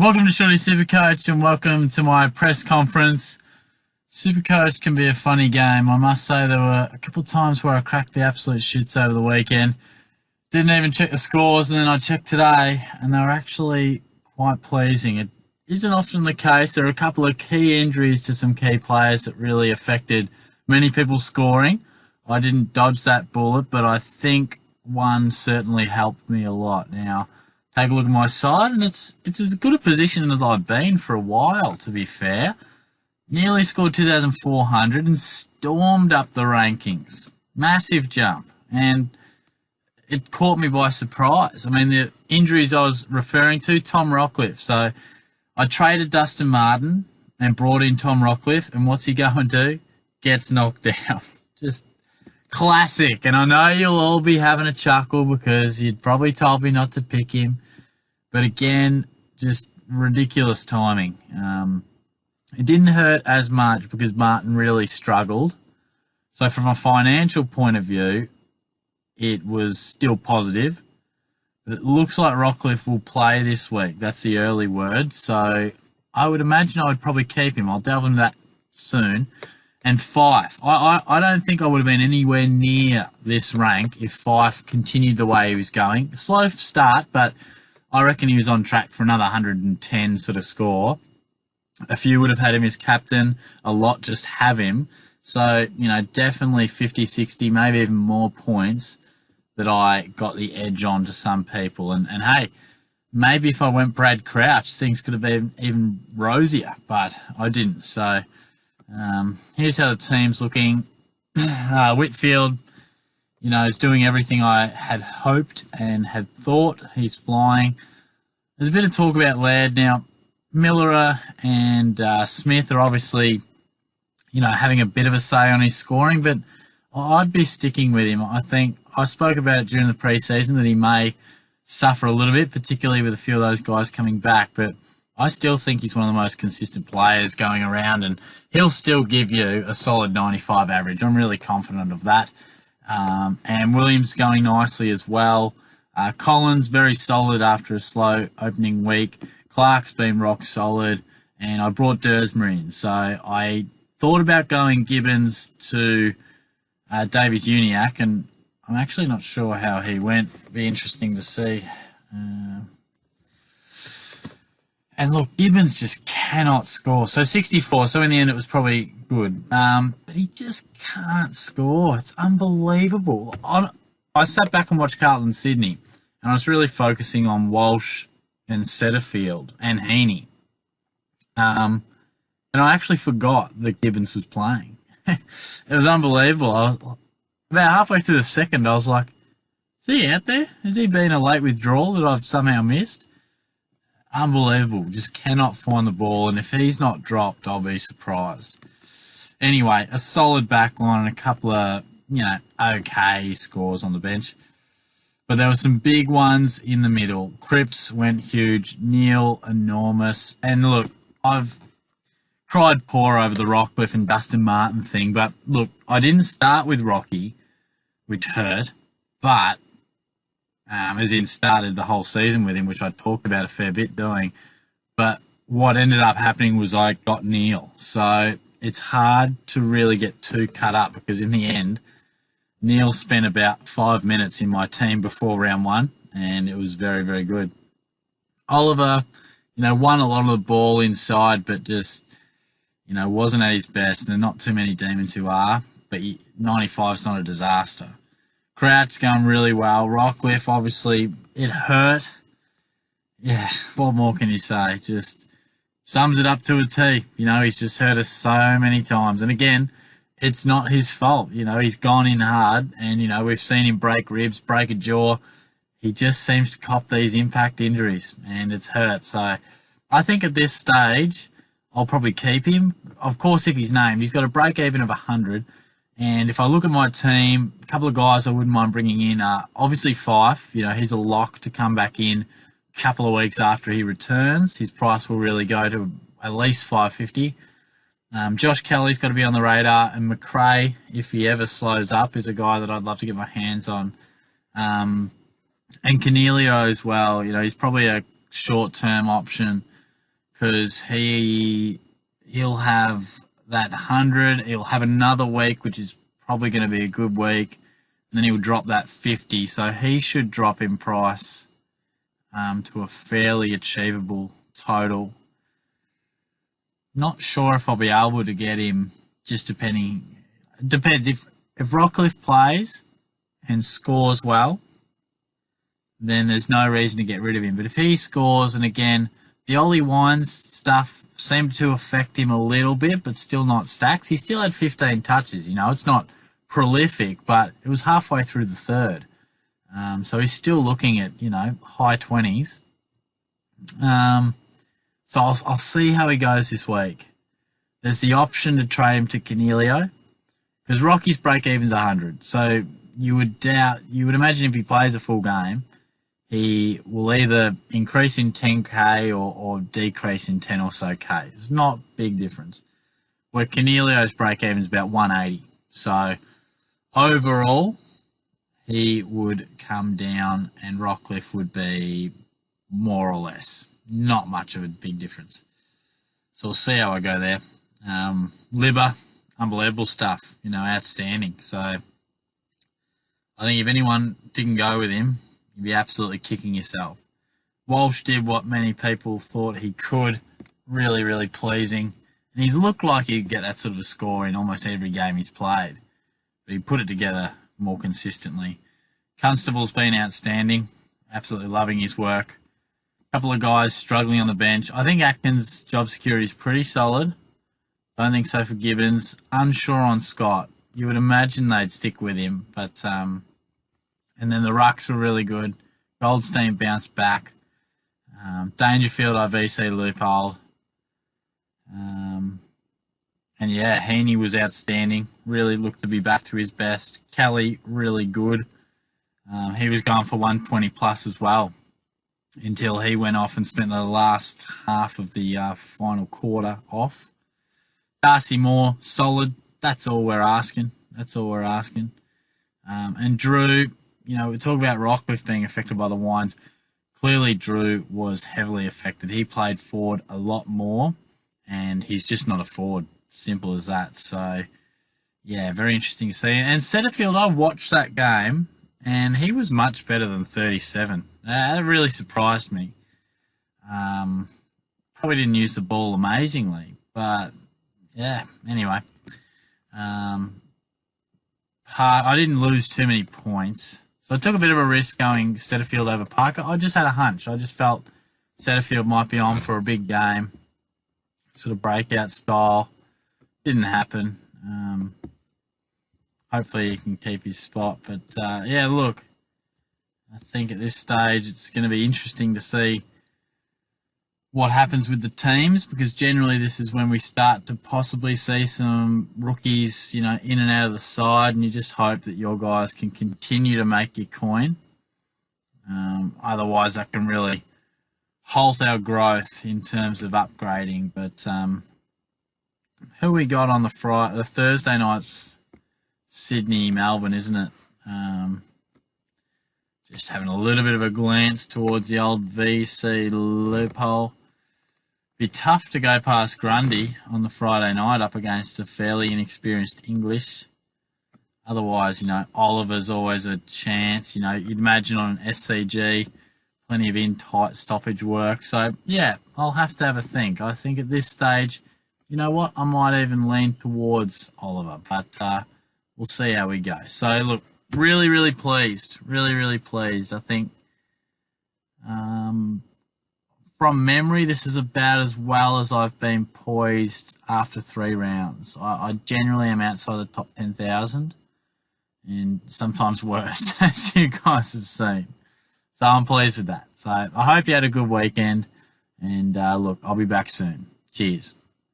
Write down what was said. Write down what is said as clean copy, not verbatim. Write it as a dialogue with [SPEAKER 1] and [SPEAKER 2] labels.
[SPEAKER 1] Welcome to Shorty SuperCoach and welcome to my press conference. SuperCoach can be a funny game. I must say there were a couple of times where I cracked the absolute shits over the weekend. Didn't even check the scores, and then I checked today and they were actually quite pleasing. It isn't often the case. There are a couple of key injuries to some key players that really affected many people's scoring. I didn't dodge that bullet, but I think one certainly helped me a lot. Now, take a look at my side, and it's as good a position as I've been for a while, to be fair. Nearly scored 2,400 and stormed up the rankings. Massive jump, and it caught me by surprise. I mean, the injuries I was referring to, Tom Rockcliffe. So I traded Dustin Martin and brought in Tom Rockcliffe, and what's he going to do? Gets knocked down. Just classic. And I know you'll all be having a chuckle because you'd probably told me not to pick him. But again, just ridiculous timing. It didn't hurt as much because Martin really struggled. So from a financial point of view, it was still positive. But it looks like Rockcliffe will play this week. That's the early word. So I would imagine I would probably keep him. I'll delve into that soon. And Fife. I don't think I would have been anywhere near this rank if Fife continued the way he was going. Slow start, but I reckon he was on track for another 110 sort of score. A few would have had him as captain. A lot just have him. So, definitely 50, 60, maybe even more points that I got the edge on to some people. And hey, maybe if I went Brad Crouch, things could have been even rosier, but I didn't. So here's how the team's looking. Whitfield, is doing everything I had hoped and had thought. He's flying. There's a bit of talk about Laird now. Miller and Smith are obviously, having a bit of a say on his scoring, but I'd be sticking with him. I think I spoke about it during the preseason that he may suffer a little bit, particularly with a few of those guys coming back, but I still think he's one of the most consistent players going around, and he'll still give you a solid 95 average. I'm really confident of that. And Williams going nicely as well. Collins, very solid after a slow opening week. Clark's been rock solid, and I brought Dersmer in. So I thought about going Gibbons to Davies-Uniacke, and I'm actually not sure how he went. It'd be interesting to see. And look, Gibbons just cannot score. So 64, so in the end it was probably good. But he just can't score. It's unbelievable. I sat back and watched Carlton Sydney, and I was really focusing on Walsh and Setterfield and Heaney. And I actually forgot that Gibbons was playing. It was unbelievable. About halfway through the second, I was like, is he out there? Has he been a late withdrawal that I've somehow missed? Unbelievable. Just cannot find the ball. And if he's not dropped, I'll be surprised. Anyway, a solid back line and a couple of, okay scores on the bench. But there were some big ones in the middle. Cripps went huge. Neil, enormous. And look, I've cried poor over the Rockcliffe and Dustin Martin thing. But look, I didn't start with Rocky, which hurt. But as in started the whole season with him, which I talked about a fair bit doing. But what ended up happening was I got Neil. So it's hard to really get too cut up because in the end, Neil spent about 5 minutes in my team before round one, and it was very, very good. Oliver, won a lot of the ball inside, but just, wasn't at his best. There are not too many demons who are, but 95 is not a disaster. Crouch going really well. Rockcliffe, obviously, it hurt. Yeah, what more can you say? Just sums it up to a T. He's just hurt us so many times. And again, it's not his fault. He's gone in hard, and, we've seen him break ribs, break a jaw. He just seems to cop these impact injuries, and it's hurt. So I think at this stage, I'll probably keep him. Of course, if he's named, he's got a break even of 100. And if I look at my team, a couple of guys I wouldn't mind bringing in are obviously Fife. He's a lock to come back in a couple of weeks after he returns. His price will really go to at least $550. Josh Kelly's got to be on the radar, and McRae, if he ever slows up, is a guy that I'd love to get my hands on. And Cornelio as well. He's probably a short-term option because he'll have that 100. He'll have another week, which is probably going to be a good week, and then he'll drop that 50. So he should drop in price to a fairly achievable total. Not sure if I'll be able to get him, just depending. It depends. If Rockcliffe plays and scores well, then there's no reason to get rid of him. But if he scores, and again, the Ollie Wines stuff seemed to affect him a little bit, but still not stacks. He still had 15 touches. It's not prolific, but it was halfway through the third. So he's still looking at, high 20s. So I'll see how he goes this week. There's the option to trade him to Cornelio, because Rocky's break-even's 100. So you would imagine if he plays a full game, he will either increase in 10k or decrease in 10 or so k. It's not a big difference. Where Cornelio's break-even's about 180. So overall, he would come down and Rockcliffe would be more or less. Not much of a big difference. So we'll see how I go there. Libba, unbelievable stuff. Outstanding. So I think if anyone didn't go with him, you'd be absolutely kicking yourself. Walsh did what many people thought he could. Really, really pleasing. And he's looked like he'd get that sort of a score in almost every game he's played. But he put it together more consistently. Constable's been outstanding. Absolutely loving his work. A couple of guys struggling on the bench. I think Atkins' job security is pretty solid. Don't think so for Gibbons. Unsure on Scott. You would imagine they'd stick with him. But and then the rucks were really good. Goldstein bounced back. Dangerfield, IVC loophole. And yeah, Heaney was outstanding. Really looked to be back to his best. Kelly, really good. He was going for 120 plus as well until he went off and spent the last half of the final quarter off. Darcy Moore, solid. That's all we're asking. And Drew, we talk about Rockcliffe being affected by the wines. Clearly, Drew was heavily affected. He played forward a lot more, and he's just not a forward. Simple as that. So, yeah, very interesting to see. And Setterfield, I watched that game, and he was much better than 37. That really surprised me. Probably didn't use the ball amazingly, but yeah, anyway. I didn't lose too many points. So I took a bit of a risk going Setterfield over Parker. I just had a hunch. I just felt Setterfield might be on for a big game. Sort of breakout style. Didn't happen. Hopefully he can keep his spot. But, yeah, look, I think at this stage it's going to be interesting to see what happens with the teams, because generally this is when we start to possibly see some rookies, in and out of the side, and you just hope that your guys can continue to make your coin. Otherwise, that can really halt our growth in terms of upgrading. But who we got on the Thursday night's Sydney, Melbourne, isn't it? Just having a little bit of a glance towards the old VC loophole. Be tough to go past Grundy on the Friday night up against a fairly inexperienced English. Otherwise, Oliver's always a chance. You'd imagine on an SCG, plenty of in-tight stoppage work. So, yeah, I'll have to have a think. I think at this stage, you know what, I might even lean towards Oliver. But we'll see how we go. So, look, really, really pleased. Really, really pleased. I think from memory, this is about as well as I've been poised after 3 rounds. I generally am outside the top 10,000 and sometimes worse, as you guys have seen. So I'm pleased with that. So I hope you had a good weekend. And look, I'll be back soon. Cheers.